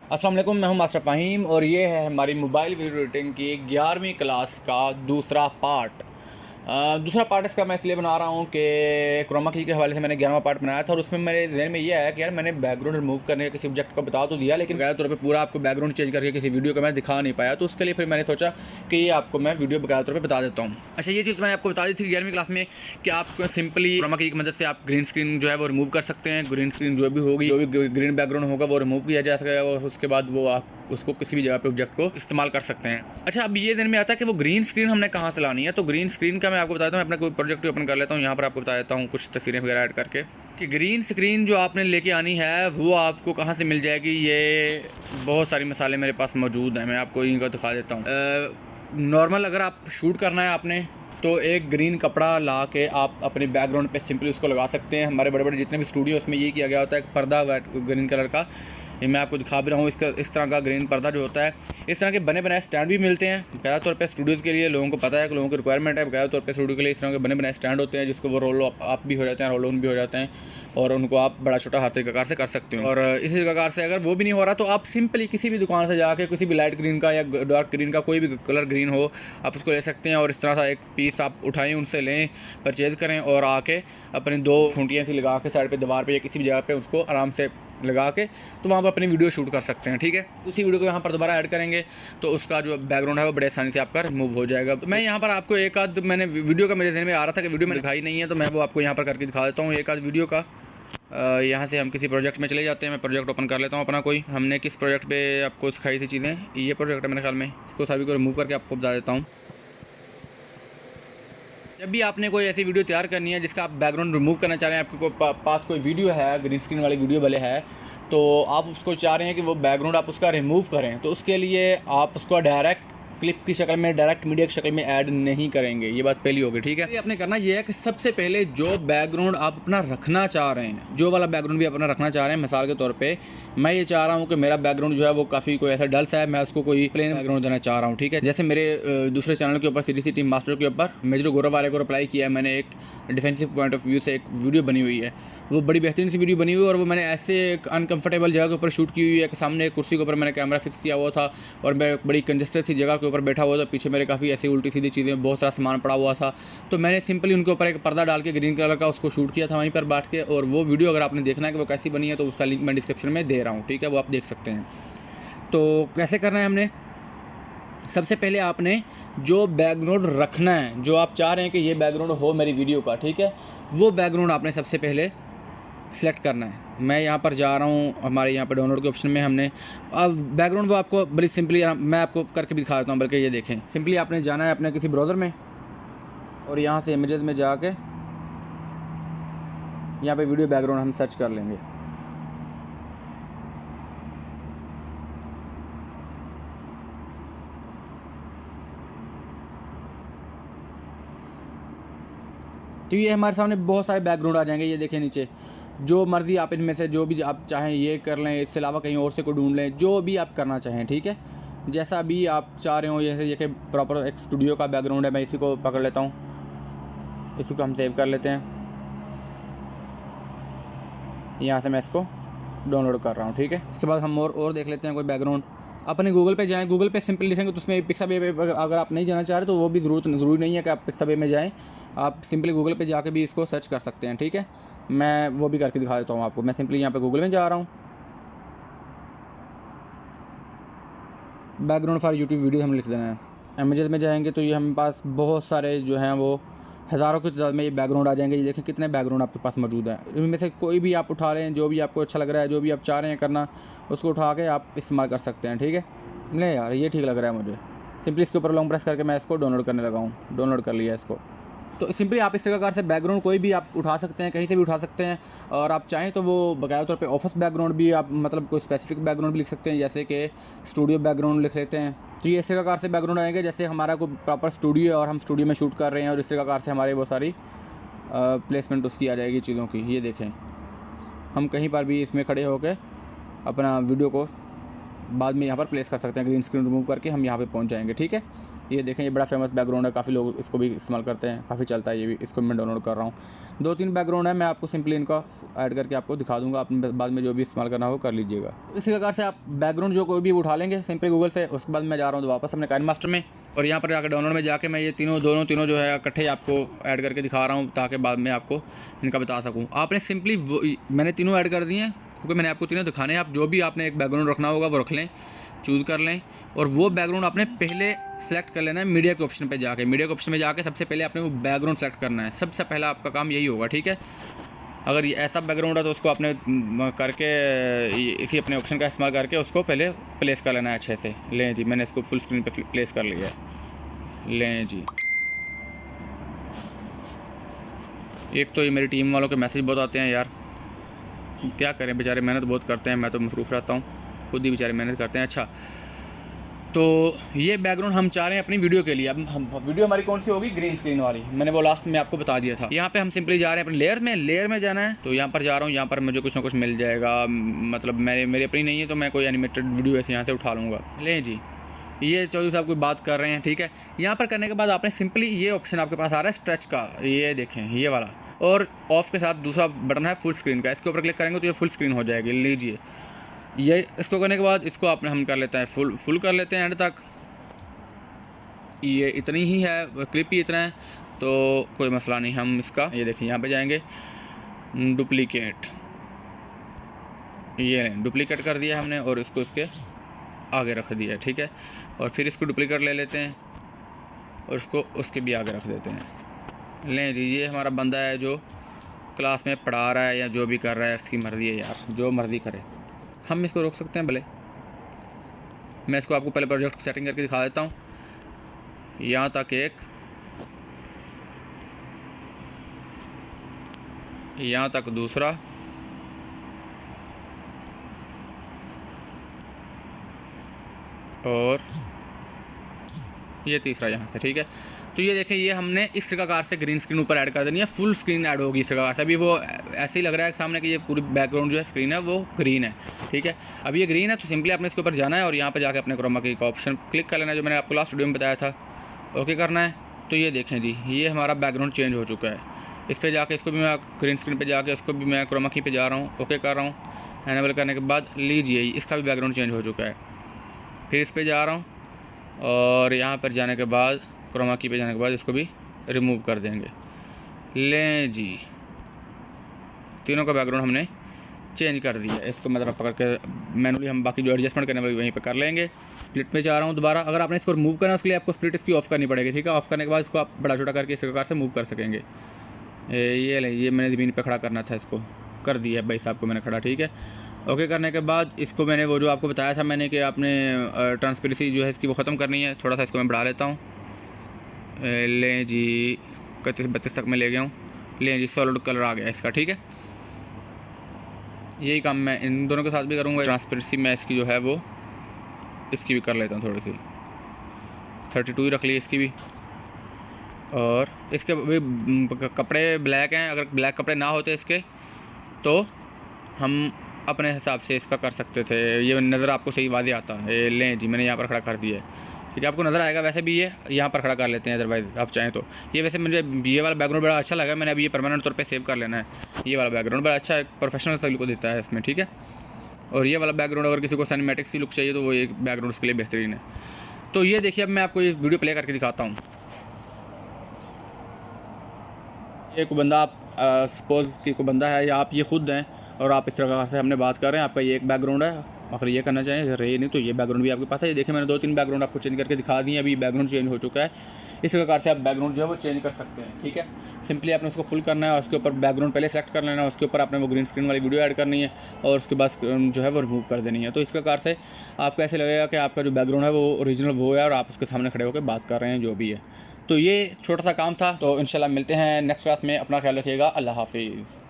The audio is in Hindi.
अस्सलाम वालेकुम, मैं हूं मास्टर फ़हीम और ये है हमारी मोबाइल वीडियो एडिटिंग की 11वीं क्लास का दूसरा पार्ट। दूसरा पार्ट इसका मैं इसलिए बना रहा हूं कि क्रोमा की के हवाले से मैंने 11वां पार्ट बनाया था और उसमें मेरे ज़हन में ये आया कि यार मैंने बैकग्राउंड रिमूव करने का किसी ऑब्जेक्ट को बता तो दिया, लेकिन बकायदा तौर पे पूरा आपको बैकग्राउंड चेंज करके किसी वीडियो का मैं दिखा नहीं पाया। तो उसके लिए फिर मैंने सोचा कि ये आपको मैं वीडियो बकायदा तौर पर बता देता हूँ। अच्छा, ये चीज़ मैंने आपको बता दी थी 11वीं क्लास में कि आप सिंपली क्रोमा की मदद से आप ग्रीन स्क्रीन जो है वो रिमूव कर सकते हैं। ग्रीन स्क्रीन जो भी होगी, जो भी ग्रीन बैकग्राउंड होगा वो रिमूव किया जा सकेगा और उसके बाद वो आप उसको किसी भी जगह पे ऑब्जेक्ट को इस्तेमाल कर सकते हैं। अच्छा, अब ये दिन में आता है कि वो ग्रीन स्क्रीन हमने कहाँ से लानी है। तो ग्रीन स्क्रीन का मैं आपको बताता हूँ, मैं अपना कोई प्रोजेक्ट ओपन कर लेता हूँ। यहाँ पर आपको बता देता हूँ कुछ तस्वीरें वगैरह ऐड करके कि ग्रीन स्क्रीन जो आपने लेके आनी है वो आपको कहाँ से मिल जाएगी। ये बहुत सारी मिसालें मेरे पास मौजूद हैं, मैं आपको इनको दिखा देता हूँ। नॉर्मल अगर आप शूट करना है आपने तो एक ग्रीन कपड़ा ला के आप अपने बैकग्राउंड पे सिंपली उसको लगा सकते हैं। हमारे बड़े बड़े जितने भी स्टूडियो उसमें ये किया गया होता है, एक पर्दा ग्रीन कलर का, ये मैं आपको दिखा भी रहा हूँ। इस तरह का ग्रीन पर्दा जो होता है, इस तरह के बने बनाए स्टैंड भी मिलते हैं बकायदा तौर पे स्टूडियोज़ के लिए। लोगों को पता है कि लोगों की रिक्वायरमेंट है बकायदा तौर पे स्टूडियो के लिए इस तरह के बने बनाए स्टैंड होते हैं, जिसको वो रोल अप भी हो जाते हैं, रोल ऑन भी हो जाते हैं और उनको आप बड़ा छोटा हर तरीक़ाकार से कर सकते हो। और इसी तरीक़ाकार से अगर वो भी नहीं हो रहा तो आप सिंपली किसी भी दुकान से जाके किसी भी लाइट ग्रीन का या डार्क ग्रीन का कोई भी कलर ग्रीन हो आप उसको ले सकते हैं और इस तरह सा एक पीस आप उठाएं, उनसे लें, परचेज़ करें और आके अपनी दो खूंटियाँ सी लगा के साइड पे दीवार पे या किसी भी जगह पे उसको आराम से लगा के तो वहाँ पर अपनी वीडियो शूट कर सकते हैं। ठीक है, उसी वीडियो को यहाँ पर दोबारा ऐड करेंगे तो उसका जो बैकग्राउंड है वो बड़े आसानी से आपका रिमूव हो जाएगा। तो मैं यहाँ पर आपको एक आध मैंने वीडियो का मेरे ज़हन में आ रहा था कि वीडियो में दिखाई नहीं है, तो मैं वो आपको यहाँ पर करके दिखा देता हूँ एक आध वीडियो का। यहाँ से हम किसी प्रोजेक्ट में चले जाते हैं। मैं प्रोजेक्ट ओपन कर लेता हूँ अपना कोई। हमने किस प्रोजेक्ट पे आपको सिखाई थी चीज़ें, ये प्रोजेक्ट है मेरे ख्याल में। इसको सभी को रिमूव करके आपको बता देता हूँ। जब भी आपने कोई ऐसी वीडियो तैयार करनी है जिसका आप बैकग्राउंड रिमूव करना चाह रहे हैं, आपके पास कोई वीडियो है ग्रीन स्क्रीन वाली वीडियो वाले है, तो आप उसको चाह रहे हैं कि वो बैकग्राउंड आप उसका रिमूव करें, तो उसके लिए आप उसको डायरेक्ट क्लिप की शक्ल में, डायरेक्ट मीडिया की शक्ल में ऐड नहीं करेंगे। ये बात पहली होगी। ठीक है, ये आपने करना ये है कि सबसे पहले जो बैकग्राउंड आप अपना रखना चाह रहे हैं, जो वाला बैकग्राउंड भी अपना रखना चाह रहे हैं, मिसाल के तौर पे मैं ये चाह रहा हूँ कि मेरा बैकग्राउंड जो है वो काफ़ी कोई ऐसा डल सा है, मैं उसको कोई प्लेन बैकग्राउंड देना चाह रहा हूँ। ठीक है, जैसे मेरे दूसरे चैनल के ऊपर सीडीसी टीम मास्टर के ऊपर मेजर गौरव वाले को रिप्लाई किया है मैंने, एक डिफेंसिव पॉइंट ऑफ व्यू से एक वीडियो बनी हुई है, वो बड़ी बेहतरीन सी वीडियो बनी हुई है और वो मैंने ऐसे एक अनकंफर्टेबल जगह के ऊपर शूट की हुई है कि सामने एक कुर्सी के ऊपर मैंने कैमरा फिक्स किया हुआ था और मैं बड़ी कंजस्टेड सी जगह के ऊपर बैठा हुआ था। पीछे मेरे काफ़ी ऐसी उल्टी सीधी चीज़ें, बहुत सारा सामान पड़ा हुआ था, तो मैंने सिंपली उनके ऊपर एक पर्दा डाल के ग्रीन कलर का उसको शूट किया था वहीं पर बैठ के। और वो वीडियो अगर आपने देखना है कि वो कैसी बनी है तो उसका लिंक मैं डिस्क्रिप्शन में दे रहा हूँ। ठीक है, वो आप देख सकते हैं। तो कैसे करना है हमने, सबसे पहले आपने जो बैकग्राउंड रखना है, जो आप चाह रहे हैं कि ये बैकग्राउंड हो मेरी वीडियो का, ठीक है, वो बैकग्राउंड आपने सबसे पहले सेलेक्ट करना है। मैं यहाँ पर जा रहा हूँ, हमारे यहाँ पर डाउनलोड के ऑप्शन में हमने अब बैकग्राउंड वो आपको बड़ी सिंपली मैं आपको करके भी दिखा देता हूँ, बल्कि ये देखें। सिंपली आपने जाना है अपने किसी ब्राउज़र में और यहाँ से इमेजेस में जाके यहाँ पे वीडियो बैकग्राउंड हम सर्च कर लेंगे। तो ये हमारे सामने बहुत सारे बैकग्राउंड आ जाएंगे। ये देखें नीचे, जो मर्ज़ी आप इनमें से जो भी आप चाहें ये कर लें, इसके अलावा कहीं और से कोई ढूंढ लें, जो भी आप करना चाहें। ठीक है, जैसा भी आप चाह रहे हो। जैसे ये कि प्रॉपर एक स्टूडियो का बैकग्राउंड है, मैं इसी को पकड़ लेता हूँ, इसी को हम सेव कर लेते हैं। यहाँ से मैं इसको डाउनलोड कर रहा हूँ। ठीक है, इसके बाद हम और देख लेते हैं कोई बैकग्राउंड। अपने गूगल पे जाएं, गूगल पे सिंपली लिखेंगे तो उसमें पिक्साबे पे अगर आप नहीं जाना चाह रहे तो वो भी ज़रूरी नहीं है कि आप पिक्साबे में जाएं, आप सिंपली गूगल पे जाके भी इसको सर्च कर सकते हैं। ठीक है, मैं वो भी करके दिखा देता हूँ आपको। मैं सिंपली यहाँ पे गूगल में जा रहा हूँ, बैकग्राउंड फॉर यूट्यूब वीडियो हम लिख देना है। इमेजेस में जाएंगे तो ये हमारे पास बहुत सारे जो हैं वो हज़ारों की तादाद में ये बैकग्राउंड आ जाएंगे। ये देखें कितने बैकग्राउंड आपके पास मौजूद है। इनमें से कोई भी आप उठा लें, जो भी आपको अच्छा लग रहा है, जो भी आप चाह रहे हैं करना, उसको उठा के आप इस्तेमाल कर सकते हैं। ठीक है, नहीं यार ये ठीक लग रहा है मुझे। सिंपली इसके ऊपर लॉन्ग प्रेस करके मैं इसको डाउनलोड करने लगा हूँ, डाउनलोड कर लिया इसको। तो सिंपली आप इस प्रकार से बैकग्राउंड कोई भी आप उठा सकते हैं, कहीं से भी उठा सकते हैं। और आप चाहें तो वो बाकायदा तौर पे ऑफिस बैकग्राउंड भी आप मतलब कोई स्पेसिफिक बैकग्राउंड भी लिख सकते हैं, जैसे कि स्टूडियो बैकग्राउंड लिख लेते हैं। तो ये इस प्रकार से बैकग्राउंड आएंगे जैसे हमारा कोई प्रॉपर स्टूडियो है और हम स्टूडियो में शूट कर रहे हैं, और इस प्रकार से हमारे वो सारी प्लेसमेंट उसकी आ जाएगी चीज़ों की। ये देखें, हम कहीं पर भी इसमें खड़े होकर अपना वीडियो को बाद में यहाँ पर प्लेस कर सकते हैं। ग्रीन स्क्रीन रिमूव करके हम यहाँ पे पहुँच जाएंगे। ठीक है, ये देखें, ये बड़ा फेमस बैकग्राउंड है, काफ़ी लोग इसको भी इस्तेमाल करते हैं, काफ़ी चलता है ये भी। इसको मैं डाउनलोड कर रहा हूँ। 2-3 बैकग्राउंड है, मैं आपको सिंपली इनका ऐड करके आपको दिखा दूँगा। आप बाद में जो भी इस्तेमाल करना हो कर लीजिएगा। इसी प्रकार से आप बैकग्राउंड जो कोई भी उठा लेंगे सिंपली गूगल से। उसके बाद मैं जा रहा हूँ वापस अपने काइनमास्टर में, और यहाँ पर जाकर डाउनलोड में जाके मैं ये तीनों जो है इकट्ठे आपको ऐड करके दिखा रहा हूँ, ताकि बाद में आपको इनका बता सकूँ। आपने सिंपली मैंने तीनों ऐड कर दिए हैं, क्योंकि मैंने आपको तीनों दिखाने हैं। आप जो भी आपने एक बैकग्राउंड रखना होगा वो रख लें, चूज़ कर लें, और वो बैकग्राउंड आपने पहले सेलेक्ट कर लेना है मीडिया के ऑप्शन पे जाके। मीडिया के ऑप्शन में जाके सबसे पहले आपने वो बैकग्राउंड सेलेक्ट करना है। सबसे पहला आपका काम यही होगा। ठीक है, अगर ये ऐसा बैकग्राउंड है तो उसको आपने करके इसी अपने ऑप्शन का इस्तेमाल करके उसको पहले प्लेस कर लेना है अच्छे से। लें जी, मैंने इसको फुल स्क्रीन पे प्लेस कर लिया है। लें जी, एक तो ये मेरी टीम वालों के मैसेज बहुत आते हैं यार, क्या करें, बेचारे मेहनत बहुत करते हैं, मैं तो मसरूफ़ रहता हूँ, खुद ही बेचारे मेहनत करते हैं। अच्छा, तो ये बैकग्राउंड हम चाह रहे हैं अपनी वीडियो के लिए। अब हम वीडियो हमारी कौन सी होगी, ग्रीन स्क्रीन वाली, मैंने वो लास्ट में आपको बता दिया था। यहाँ पे हम सिंपली जा रहे हैं अपने लेयर में जाना है। तो यहाँ पर जा रहा हूँ, यहाँ पर मुझे कुछ ना कुछ मिल जाएगा, मतलब मेरी अपनी नहीं है तो मैं कोई एनिमेटेड वीडियो ऐसे यहाँ से उठा लूँगा। लें जी, ये चौधरी साहब कोई बात कर रहे हैं। ठीक है, यहाँ पर करने के बाद आपने सिंपली ये ऑप्शन आपके पास आ रहा है स्ट्रेच का, ये देखें ये वाला, और ऑफ के साथ दूसरा बटन है फुल स्क्रीन का। इसके ऊपर क्लिक करेंगे तो ये फुल स्क्रीन हो जाएगी। लीजिए, ये इसको करने के बाद इसको आपने हम कर लेते हैं फुल कर लेते हैं एंड तक। ये इतनी ही है, क्लिप ही इतना है, तो कोई मसला नहीं। हम इसका ये देखें, यहाँ पे जाएंगे, डुप्लीकेट, ये डुप्लीकेट कर दिया हमने, और इसको इसके आगे रख दिया। ठीक है, और फिर इसको डुप्लीकेट ले लेते हैं और इसको उसके भी आगे रख देते हैं। लें जी, ये हमारा बंदा है जो क्लास में पढ़ा रहा है या जो भी कर रहा है, उसकी मर्ज़ी है यार, जो मर्ज़ी करे। हम इसको रोक सकते हैं भले। मैं इसको आपको पहले प्रोजेक्ट सेटिंग करके दिखा देता हूँ। यहाँ तक एक, यहाँ तक दूसरा, और ये तीसरा यहाँ से। ठीक है, तो ये देखें, ये हमने इस प्रकार से ग्रीन स्क्रीन ऊपर ऐड कर देनी है। फुल स्क्रीन ऐड होगी इस प्रकार से। अभी वो ऐसे ही लग रहा है सामने कि ये पूरी बैकग्राउंड जो है स्क्रीन है वो ग्रीन है। ठीक है, अब ये ग्रीन है तो सिंपली आपने इसके ऊपर जाना है और यहाँ पर जाके अपने क्रोमा की का ऑप्शन क्लिक कर लेना है, जो मैंने आपको लास्ट वीडियो में बताया था। ओके करना है। तो ये देखें जी, ये हमारा बैकग्राउंड चेंज हो चुका है। इस पर जाके इसको भी मैं ग्रीन स्क्रीन पे जाके इसको भी मैं क्रोमा की पे जा रहा हूँ। ओके कर रहा हूँ। एनेबल करने के बाद लीजिए, इसका भी बैकग्राउंड चेंज हो चुका है। फिर इस पर जा रहा हूँ और यहाँ पर जाने के बाद क्रोमा की पे जाने के बाद इसको भी रिमूव कर देंगे। लें जी, तीनों का बैकग्राउंड हमने चेंज कर दिया। इसको मैं ज़रा पकड़ के मैनुअली हम बाकी जो एडजस्टमेंट करने वाली वहीं पे कर लेंगे। स्प्लिट में जा रहा हूँ दोबारा। अगर आपने इसको रिमूव करना है उसके लिए आपको स्प्लिट इसकी ऑफ करनी पड़ेगी। ठीक है, ऑफ करने के बाद इसको आप बड़ा छोटा करके इस प्रकार से मूव कर सकेंगे। ये मैंने ज़मीन पे खड़ा करना था, इसको कर दिया भाई साहब को मैंने खड़ा। ठीक है, ओके करने के बाद इसको मैंने वो जो आपको बताया था मैंने कि आपने ट्रांसपेरेंसी जो है इसकी वो ख़त्म करनी है। थोड़ा सा इसको मैं बढ़ा लेता हूँ। लें जी, 31-32 तक मैं ले गया हूँ। लें जी, सॉलिड कलर आ गया इसका। ठीक है, यही काम मैं इन दोनों के साथ भी करूँगा। ट्रांसपेरेंसी मैं इसकी जो है वो इसकी भी कर लेता हूँ, थोड़ी सी 32 ही रख ली इसकी भी। और इसके भी कपड़े ब्लैक हैं, अगर ब्लैक कपड़े ना होते इसके तो हम अपने हिसाब से इसका कर सकते थे। ये नज़र आपको सही वाज़ेह आता है। लें जी, मैंने यहाँ पर खड़ा कर दिया है। ठीक है, आपको नज़र आएगा। वैसे भी ये यहाँ पर खड़ा कर लेते हैं अदरवाइज़ आप चाहें तो। ये वैसे मुझे ये वाला बैकग्राउंड बड़ा अच्छा लगा, मैंने अभी ये परमानेंट तौर पे सेव कर लेना है। ये वाला बैकग्राउंड बड़ा अच्छा एक प्रोफेशनल सा लुक देता है इसमें। ठीक है, और ये वाला बैकग्राउंड अगर किसी को सिनेमैटिक सी लुक चाहिए तो वो एक बैकग्राउंड उसके लिए बेहतरीन है। तो ये देखिए, अब मैं आपको ये वीडियो प्ले करके दिखाता हूँ। एक बंदा, आप सपोज़ कि कोई बंदा है या आप ये खुद हैं और आप इस तरह से हमने बात कर रहे हैं, आपका ये एक बैकग्राउंड है। अगर ये करना चाहें, अगर ये नहीं तो ये बैकग्राउंड भी आपके पास है। ये देखिए, मैंने 2-3 बैकग्राउंड आपको चेंज करके दिखा दिए। अभी बैकग्राउंड चेंज हो चुका है। इस प्रकार से आप बैकग्राउंड जो है वो चेंज कर सकते हैं। ठीक है, सिंपली आपने उसको फुल करना है और उसके ऊपर बैकग्राउंड पहले सेलेक्ट कर लेना है। उसके ऊपर आपने वो ग्रीन स्क्रीन वाली वीडियो ऐड करनी है और उसके बाद जो है वो रिमूव कर देनी है। तो इस प्रकार से आपको ऐसे लगेगा कि आपका जो बैकग्राउंड है वो ओरिजिनल वो है और आप उसके सामने खड़े होकर बात कर रहे हैं, जो भी है। तो ये छोटा सा काम था। तो इंशाल्लाह मिलते हैं नेक्स्ट क्लास में। अपना ख्याल रखिएगा। अल्लाह हाफिज़।